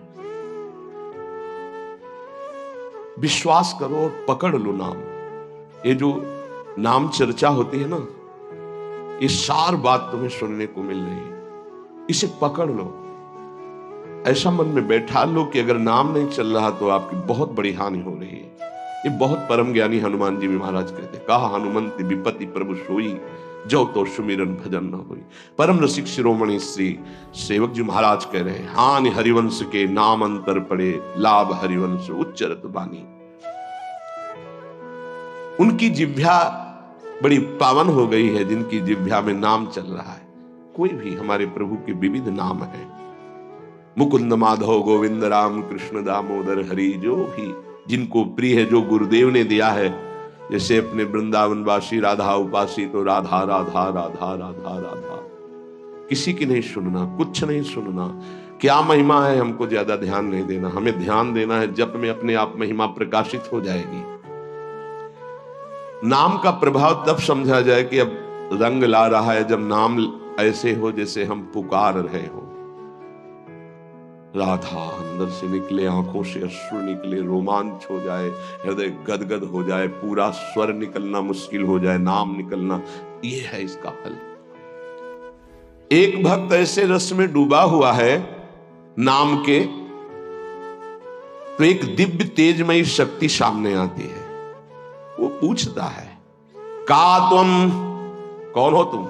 विश्वास करो और पकड़ लो नाम। ये जो नाम चर्चा होती है ना, ये सार बात तुम्हें सुनने को मिल रही है, इसे पकड़ लो। ऐसा मन में बैठा लो कि अगर नाम नहीं चल रहा तो आपकी बहुत बड़ी हानि हो रही है। ये बहुत परम ज्ञानी हनुमान जी भी महाराज कहते, कहा हनुमंत विपत्ति प्रभु सोई, जो तो सुमिरन भजन न होई। परम रसिक शिरोमणि श्री सेवक जी महाराज कह रहे हैं, हानि हरिवंश के नाम अंतर पड़े, लाभ हरिवंश उच्चरत बानी। उनकी जिह्वा बड़ी पावन हो गई है जिनकी जिह्वा में नाम चल रहा है। कोई भी, हमारे प्रभु के विविध नाम है, मुकुंद माधव गोविंद राम कृष्ण दामोदर हरि, जो भी जिनको प्रिय है, जो गुरुदेव ने दिया है। जैसे अपने वृंदावन वासी राधा उपासी तो राधा राधा राधा राधा राधा, किसी की नहीं सुनना, कुछ नहीं सुनना। क्या महिमा है हमको ज्यादा ध्यान नहीं देना, हमें ध्यान देना है जप में अपने आप महिमा प्रकाशित हो जाएगी। नाम का प्रभाव तब समझा जाए कि अब रंग ला रहा है जब नाम ऐसे हो जैसे हम पुकार रहे हो। राधा अंदर से निकले, आंखों से अश्रु निकले, रोमांच हो जाए, हृदय गदगद हो जाए, पूरा स्वर निकलना मुश्किल हो जाए, नाम निकलना, ये है इसका फल। एक भक्त ऐसे रस में डूबा हुआ है नाम के, तो एक दिव्य तेजमयी शक्ति सामने आती है। वो पूछता है, का तुम, कौन हो तुम?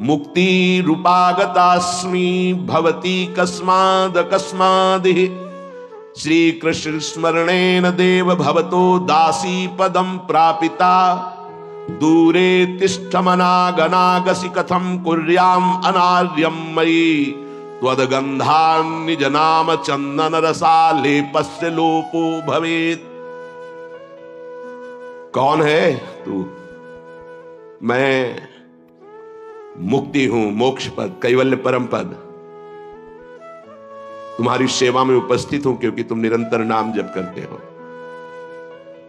मुक्ति रूपागतास्मि भवती कस्माद कस्मादिहि, श्री कृष्ण स्मरणेन देव भवतो दासी पदम प्रापिता, दूरे तिष्ठमनागनागसि कथम कुर्याम अनार्यम मयि, त्वदगंधान्निज नाम चंदन रसालेपस्य लोपो भवेत्। कौन है तू? मैं मुक्ति हूं, मोक्ष पद, कैवल्य परम पद। तुम्हारी सेवा में उपस्थित हूं क्योंकि तुम निरंतर नाम जप करते हो।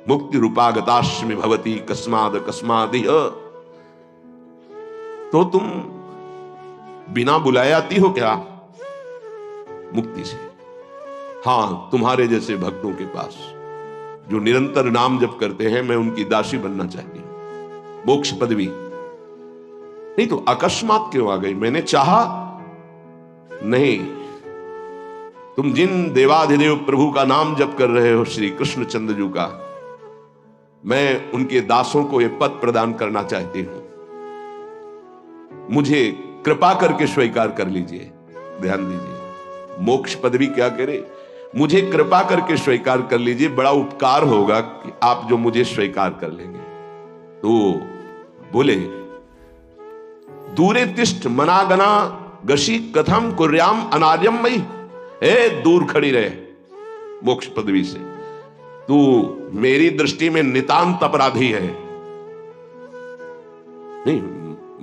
मुक्ति रूपागताश्मि भवती कस्माद कस्मादिह, तो तुम बिना बुलाए आती हो क्या? मुक्ति से। हां, तुम्हारे जैसे भक्तों के पास जो निरंतर नाम जप करते हैं, मैं उनकी दासी बनना चाहती हूं, मोक्ष पदवी। नहीं तो अकस्मात क्यों आ गई? मैंने चाहा नहीं। तुम जिन देवाधिदेव प्रभु का नाम जप कर रहे हो, श्री कृष्ण चंद्रजू का, मैं उनके दासों को यह पद प्रदान करना चाहती हूं। मुझे कृपा करके स्वीकार कर लीजिए। ध्यान दीजिए, मोक्ष पदवी क्या करे? मुझे कृपा करके स्वीकार कर लीजिए, बड़ा उपकार होगा कि आप जो मुझे स्वीकार कर लेंगे। तो बोले, दूरे तिष्ठ मनागना गशी कथम कुर्याम अनार्यम मई, हे दूर खड़ी रहे मोक्ष पदवी से, तू मेरी दृष्टि में नितांत अपराधी है। नहीं,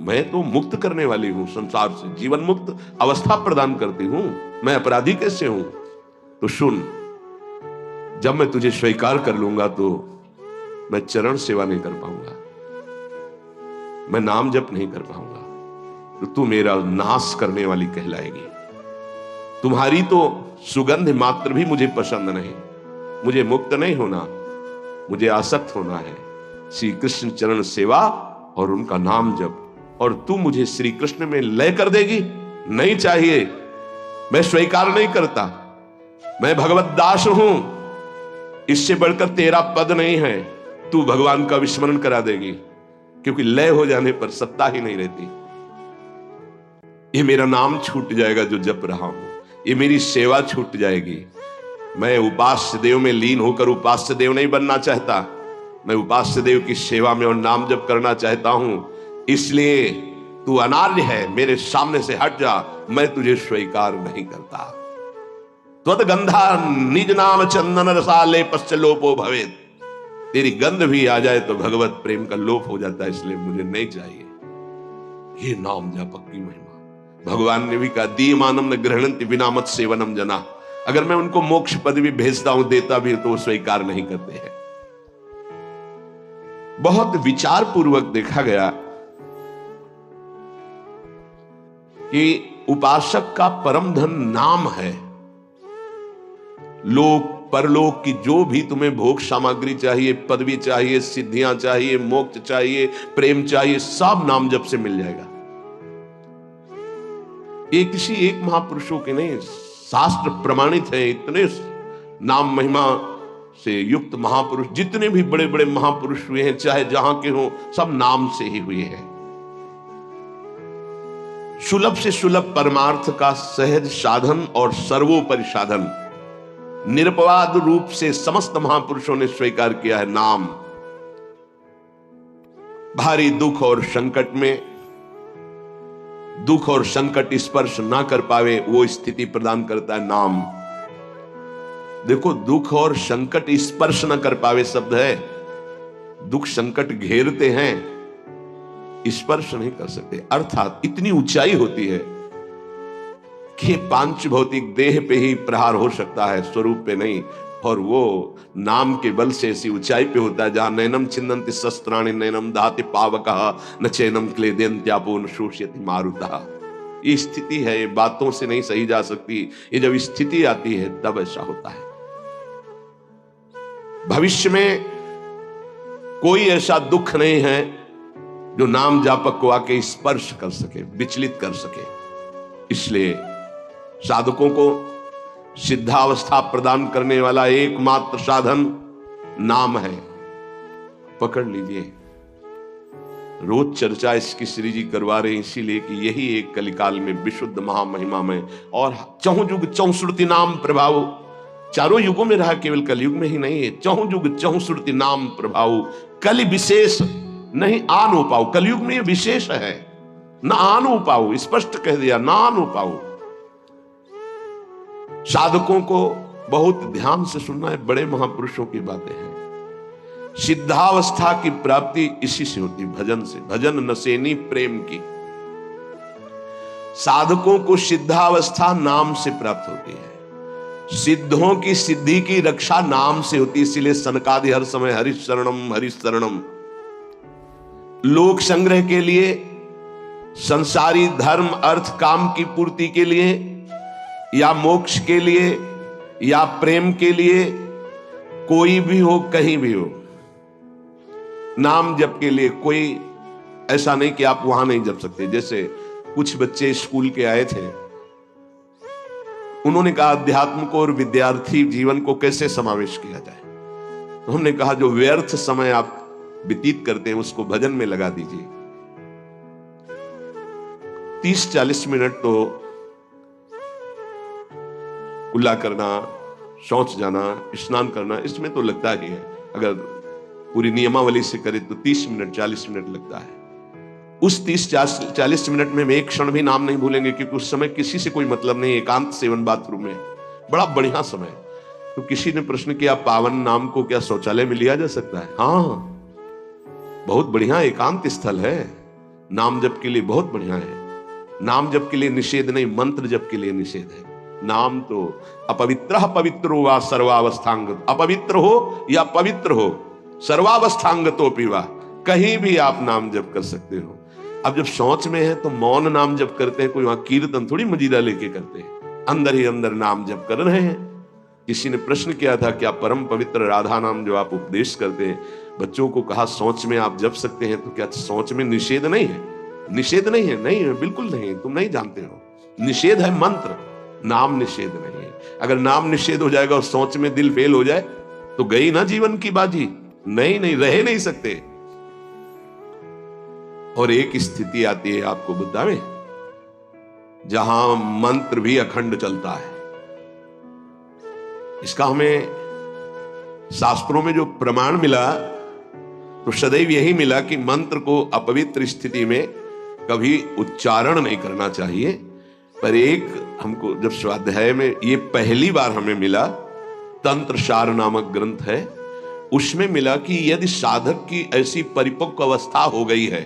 मैं तो मुक्त करने वाली हूं, संसार से जीवन मुक्त अवस्था प्रदान करती हूं, मैं अपराधी कैसे हूं? तो सुन, जब मैं तुझे स्वीकार कर लूंगा तो मैं चरण सेवा नहीं कर पाऊंगा, मैं नाम जप नहीं कर पाऊंगा, तो तू मेरा नाश करने वाली कहलाएगी। तुम्हारी तो सुगंध मात्र भी मुझे पसंद नहीं। मुझे मुक्त नहीं होना, मुझे आसक्त होना है श्री कृष्ण चरण सेवा और उनका नाम जप। और तू मुझे श्री कृष्ण में लय कर देगी, नहीं चाहिए, मैं स्वीकार नहीं करता, मैं भगवत दास हूं, इससे बढ़कर तेरा पद नहीं है। तू भगवान का विस्मरण करा देगी, क्योंकि लय हो जाने पर सत्ता ही नहीं रहती। ये मेरा नाम छूट जाएगा जो जप रहा हूं, ये मेरी सेवा छूट जाएगी। मैं उपास्य देव में लीन होकर उपास्य देव नहीं बनना चाहता, मैं उपास्य देव की सेवा में और नाम जप करना चाहता हूं। इसलिए तू अनार्य है, मेरे सामने से हट जा, मैं तुझे स्वीकार नहीं करता। त्वद गंधा निज नाम चंदन रसाले पश्च लोपो भवेत। तेरी गंध भी आ जाए तो भगवत प्रेम का लोप हो जाता है, इसलिए मुझे नहीं चाहिए। ये नाम जापक की महिमा। भगवान ने भी कहा, दीयमानम न गृह्णन्ति विना मत सेवनम जना। अगर मैं उनको मोक्ष पद भी भेजता हूं, देता भी तो वो स्वीकार नहीं करते हैं। बहुत विचार पूर्वक देखा गया कि उपासक का परम धन नाम है। लोक परलोक की जो भी तुम्हें भोग सामग्री चाहिए, पदवी चाहिए, सिद्धियां चाहिए, मोक्ष चाहिए, प्रेम चाहिए, सब नाम जप से मिल जाएगा। ये किसी एक महापुरुषों के नहीं, शास्त्र प्रमाणित है। इतने नाम महिमा से युक्त महापुरुष, जितने भी बड़े बड़े महापुरुष हुए हैं, चाहे जहां के हो, सब नाम से ही हुए हैं। सुलभ से सुलभ परमार्थ का सहज साधन और सर्वोपरि साधन निरपवाद रूप से समस्त महापुरुषों ने स्वीकार किया है नाम। भारी दुख और संकट में, दुख और संकट स्पर्श ना कर पावे, वो स्थिति प्रदान करता है नाम। देखो, दुख और संकट स्पर्श ना कर पावे शब्द है। दुख संकट घेरते हैं, स्पर्श नहीं कर सकते। अर्थात इतनी ऊंचाई होती है कि पांच भौतिक देह पे ही प्रहार हो सकता है, स्वरूप पे नहीं। और वो नाम के बल से ऐसी ऊंचाई पे होता है जहां नैनम छिन्नन्ति शस्त्राणि नैनम दाति पावकः न चैनम क्लेदयन्त्यापो न शोष्यति मारुतः। ये स्थिति है, ये बातों से नहीं सही जा सकती। ये जब स्थिति आती है तब ऐसा होता है। भविष्य में कोई ऐसा दुख नहीं है जो नाम जापक को आके स्पर्श कर सके, विचलित कर सके। इसलिए साधकों को सिद्धावस्था प्रदान करने वाला एकमात्र साधन नाम है। पकड़ लीजिए। रोज चर्चा इसकी श्री जी करवा रहे हैं, इसीलिए कि यही एक कलिकाल में विशुद्ध महामहिमा में और चहुं युग चहुं श्रुति नाम प्रभाव, चारों युगों में रहा, केवल कलयुग में ही नहीं है। चहुं युग चहुं श्रुति नाम प्रभाव, कलि विशेष नहीं आन पाओ। कलयुग में ये विशेष है, न आन पाओ, स्पष्ट कह दिया, ना आन पाओ। साधकों को बहुत ध्यान से सुनना है, बड़े महापुरुषों की बातें हैं। सिद्धावस्था की प्राप्ति इसी से होती, भजन से। भजन नसेनी प्रेम की। साधकों को सिद्धावस्था नाम से प्राप्त होती है। सिद्धों की सिद्धि की रक्षा नाम से होती, इसीलिए सनकादि हर समय हरिश शरणम हरिश शरणम। लोक संग्रह के लिए, संसारी धर्म अर्थ काम की पूर्ति के लिए, या मोक्ष के लिए, या प्रेम के लिए, कोई भी हो, कहीं भी हो, नाम जप के लिए कोई ऐसा नहीं कि आप वहां नहीं जप सकते। जैसे कुछ बच्चे स्कूल के आए थे, उन्होंने कहा अध्यात्म को और विद्यार्थी जीवन को कैसे समावेश किया जाए। तो हमने कहा जो व्यर्थ समय आप व्यतीत करते हैं उसको भजन में लगा दीजिए। 30-40 मिनट तो कुल्ला करना, शौच जाना, स्नान करना, इसमें तो लगता ही है। अगर पूरी नियमावली से करे तो 30 मिनट 40 मिनट लगता है। उस 30-40 मिनट में हम एक क्षण भी नाम नहीं भूलेंगे, क्योंकि उस समय किसी से कोई मतलब नहीं। एकांत सेवन बाथरूम में, बड़ा बढ़िया समय। तो किसी ने प्रश्न किया, पावन नाम को क्या शौचालय में लिया जा सकता है? हाँ, बहुत बढ़िया एकांत स्थल है, नाम जप के लिए बहुत बढ़िया है। नाम जप के लिए निषेध नहीं, मंत्र जप के लिए निषेध है। नाम तो अपवित्र पवित्रो वा सर्वावस्थांग, अपवित्र हो या पवित्र हो, सर्वावस्थांग तो पीवा, कहीं भी आप नाम जप कर सकते हो। अब जब शौच में है तो मौन नाम जप करते हैं, कोई वहां कीर्तन थोड़ी मजीरा लेके करते हैं, अंदर ही अंदर नाम जप कर रहे हैं। किसी ने प्रश्न किया था, क्या परम पवित्र राधा नाम जो आप उपदेश करते हैं, बच्चों को कहा शौच में आप जप सकते हैं, तो क्या शौच में निषेध नहीं है? निषेध नहीं है, नहीं है, बिल्कुल नहीं है, तुम नहीं जानते हो। निषेध है मंत्र, नाम निषेध नहीं है। अगर नाम निषेध हो जाएगा और सोच में दिल फेल हो जाए तो गई ना जीवन की बाजी, नहीं नहीं रह नहीं सकते। और एक स्थिति आती है आपको बतावे, जहां मंत्र भी अखंड चलता है। इसका हमें शास्त्रों में जो प्रमाण मिला तो सदैव यही मिला कि मंत्र को अपवित्र स्थिति में कभी उच्चारण नहीं करना चाहिए। पर एक हमको जब स्वाध्याय में ये पहली बार हमें मिला, तंत्र सार नामक ग्रंथ है, उसमें मिला कि यदि साधक की ऐसी परिपक्व अवस्था हो गई है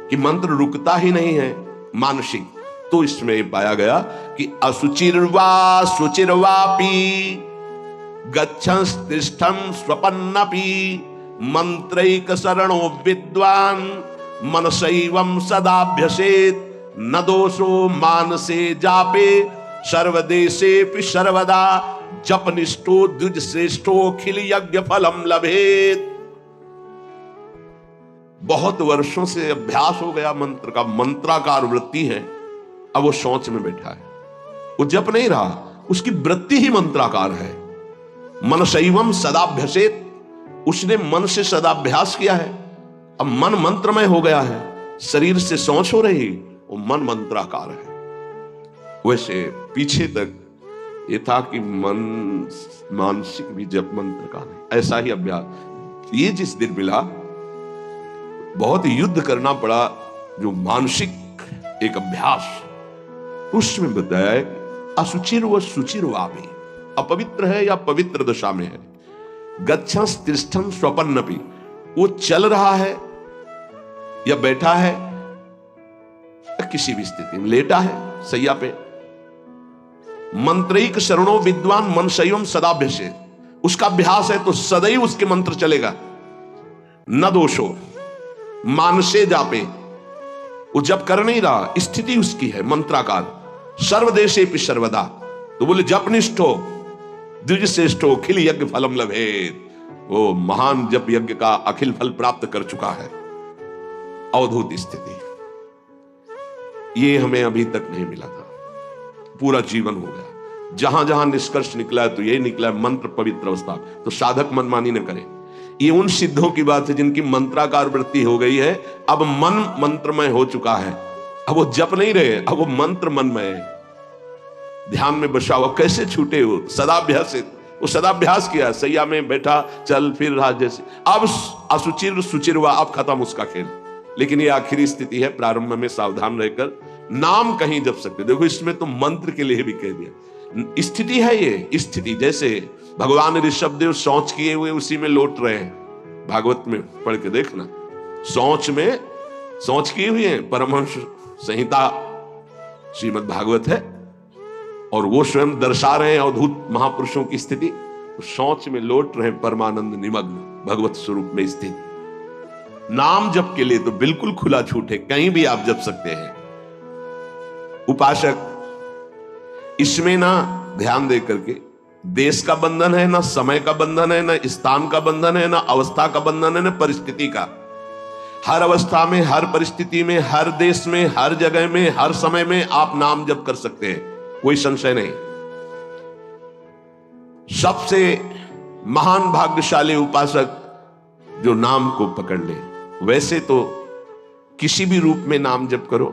कि मंत्र रुकता ही नहीं है मानसिक, तो इसमें पाया गया कि असुचिर्वा सुचिर्वापि गच्छंस्तिष्ठं स्वपन्नपि मंत्रैक शरणो विद्वान मनसैवं सदाभ्यसेत न दोषो मानसे जापे सर्वदेशेपि सर्वदा जपनिष्ठो द्विज श्रेष्ठो अखिल यज्ञ फलम लभेत। बहुत वर्षों से अभ्यास हो गया मंत्र का, मंत्राकार वृत्ति है, अब वो सोच में बैठा है, वो जप नहीं रहा, उसकी वृत्ति ही मंत्राकार है। मनसैवं सदाभ्यसेत, उसने मन से सदाभ्यास किया है, अब मन मंत्रमय हो गया है, शरीर से सोच हो रही, वो मन मंत्राकार है। वैसे पीछे तक ये था कि मन मानसिक भी जप मंत्र का नहीं, ऐसा ही अभ्यास। ये जिस दिन मिला बहुत युद्ध करना पड़ा, जो मानसिक एक अभ्यास, उसमें बताया असुचिर व सुचिर वापि, अपवित्र है या पवित्र दशा में है, गच्छंस तिष्ठं स्वपन्नपि, वो चल रहा है या बैठा है या किसी भी स्थिति में लेटा है सैया पे, मंत्रैक शरणो विद्वान मनसैवं सदाभ्यसेत, उसका अभ्यास है तो सदैव उसके मंत्र चलेगा। न दोषो मानसे जापे, वो जब कर नहीं रहा, स्थिति उसकी है मंत्राकार। सर्वदेशेपि सर्वदा, तो बोले जपनिष्ठो द्विज श्रेष्ठो अखिल यज्ञ फलम लभेत, वो महान जप यज्ञ का अखिल फल प्राप्त कर चुका है। अवधूत स्थिति, ये हमें अभी तक नहीं मिला था, पूरा जीवन हो गया। जहां जहां निष्कर्ष निकला है तो यही निकला है, मंत्र पवित्र अवस्था। तो साधक मनमानी न करे। ये उन सिद्धों की बात है जिनकी मंत्राकार वृत्ति हो गई है, अब मन मंत्रमय हो चुका है, अब वो जप नहीं रहे, अब वो मंत्र मनमय है, ध्यान में बसा हुआ। कैसे छूटे हो? सदाभ्यास, वो सदाभ्यास किया, सैया में बैठा चल फिर रहा जैसे। अब असुचिर सुचिर हुआ, अब खत्म उसका खेल। लेकिन ये आखिरी स्थिति है, प्रारंभ में सावधान रहकर नाम कहीं जप सकते। देखो इसमें तो मंत्र के लिए भी कह दिया, स्थिति है ये स्थिति। जैसे भगवान ऋषभदेव सोच किए हुए उसी में लौट रहे हैं, भागवत में पढ़ के देखना, सोच में सोच किए हुए हैं। परमहंस संहिता श्रीमद् भागवत है और वो स्वयं दर्शा रहे हैं अवधूत महापुरुषों की स्थिति, सोच में लौट रहे हैं, परमानंद निमग्न भगवत स्वरूप में स्थित। नाम जप के लिए तो बिल्कुल खुला छूट है, कहीं भी आप जप सकते हैं। उपासक इसमें ना ध्यान दे करके, देश का बंधन है, ना समय का बंधन है, ना स्थान का बंधन है, ना अवस्था का बंधन है, ना परिस्थिति का। हर अवस्था में, हर परिस्थिति में, हर देश में, हर जगह में, हर समय में आप नाम जप कर सकते हैं, कोई संशय नहीं। सबसे महान भाग्यशाली उपासक जो नाम को पकड़ ले। वैसे तो किसी भी रूप में नाम जप करो,